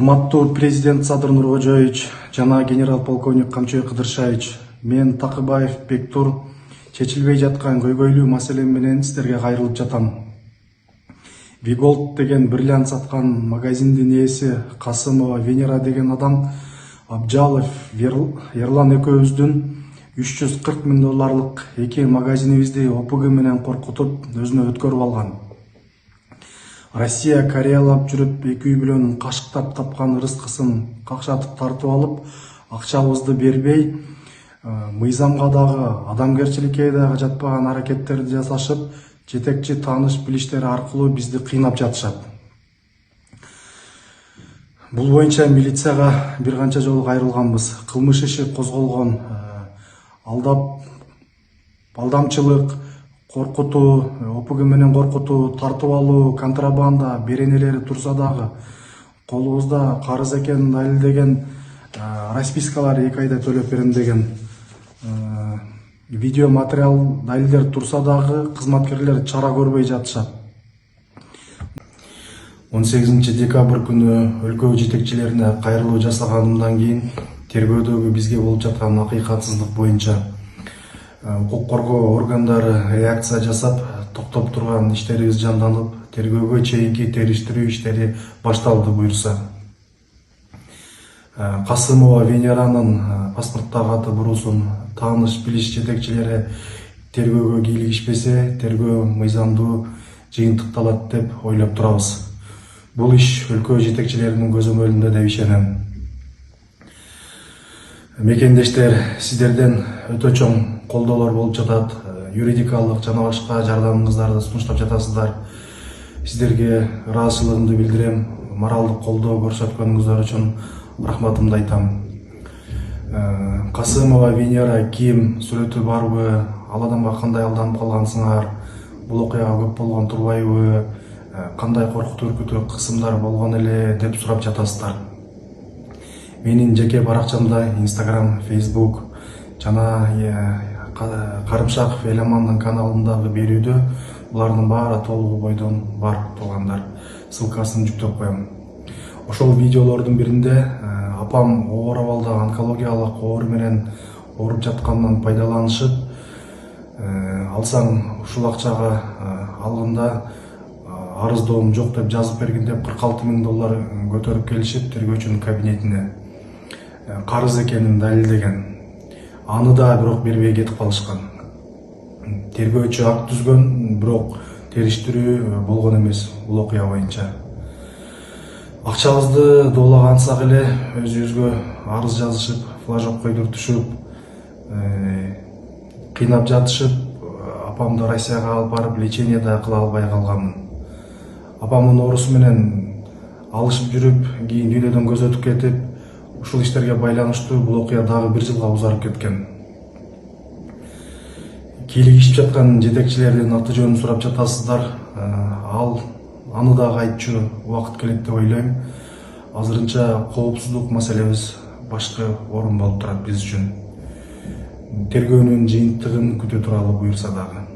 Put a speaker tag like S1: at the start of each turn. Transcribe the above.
S1: Урматтуу президент Садыр Нуркожоевич жана генерал-полковник Камчыбек Кыдыршаевич, мен Такыбаев Бектур чечилбей жаткан көйгөйлүү маселе менен сиздерге кайрылып жатам. Виголд деген бриллиант саткан магазиндин ээси Касымова Венера деген адам Абжалов Ерлан экөөбүздүн $340 000 эки магазинибизди ОПГ менен коркутуп өзүнө өткөрүп алган. Россия Кореялап жүрүп 2 үй бүлөнүн кашыктап тапкан рызкысын какшатып тартып алып, акчабызды бербей, мыйзамга дагы, адамгерчиликке дагы жатпаган аракеттерди жасашып, жетекчи тааныш билиштери аркылуу бизди кыйнап жатышат. Бул боюнча милицияга бир канча жолу кайрылганбыз. Кылмыш иши козголгон. Алдамчылык, коркутуу, ОПГ менен коркутуу, тартып алуу, контрабанда, беренелери турса дагы, колубузда карыз экенин далилдеген распискалар 2 айда төлөп берем деген видео материал далилдер турса дагы кызматкерлер чара көрбөй жатышат. 18 декабрь күнү өлкө жетекчилерине кайрылуу жасаганымдан кийин тергөөдөгү бизге болуп жаткан акыйкатсыздык боюнча укук коргоо органдары реакция жасап, токтоп турган иштерибиз жанданып, тергөөгө чейинки териштирүү иштери башталды буюрса. Касымова Венеранын паспорттагы аты бурусун тааныш билиш жетекчилери тергөөгө кийлигишпесе, тергөө мыйзамдуу жыйынтыкталат деп ойлоп турабыз. Бул иш өлкө жетекчилеринин көзөмөлүндө деп ишенем. Мекендештер, сиздерден өтө чоң колдоолор болуп жатат, юридикалык жана башка жардамыңыздарды сунуштап жатасыздар. Сиздерге ыраазычылыгымды билдирем. Моралдык колдоо көрсөткөнүңүздөр үчүн рахматымды айтам. Касымова Венера ким, сүрөтү барбы, ал адамга кандай алданып калгансыңар, бул окуяга көп болгон турбайбы, кандай коркутуу үркүтүү кысымдар болгон эле деп сурап жатасыздар. Менин жеке баракчамда Instagram, Facebook жана Карымшаков Эламандын каналындагы берүүдө булардын баары толугу бойдон бар туугандар. Ссылкасын жүктөп коем. Ошол видеолордун биринде апам оор абалда онкологиялык оору менен ооруп жатканынан пайдаланышып, алсаң ушул акчага алганда арыздоом жок деп жазып берген деп $46 000 көтөрүп келишип тергөөчүнүн кабинетине карыз экенин далилдеген. Аны да бирок бербей кетип калышкан. Тергөөчү акт түзгөн, бирок териштирүү болгон эмес бул окуя боюнча. Акчабызды доолагансак эле өзүбүзгө арыз жазышып, флажок койдуртушуп, кыйнап жатышып, апамды Россияга алып барып лечение да кыла албай калганмын. Апамдын оорусу менен алышып жүрүп, кийин дүйнөдөн көз өтүп кетип, ушул иштерге байланыштуу бул окуя дагы 1 жылга узарып кеткен. Кийлигишип жаткан жетекчилердин аты жөнүн сурап жатасыздар. Аны дагы айтчу убакыт келет деп ойлойм. Азырынча коопсуздук маселебиз башкы орун болуп турат биз үчүн. Тергөөнүн жыйынтыгын күтүү тууралуу буюрса дагы.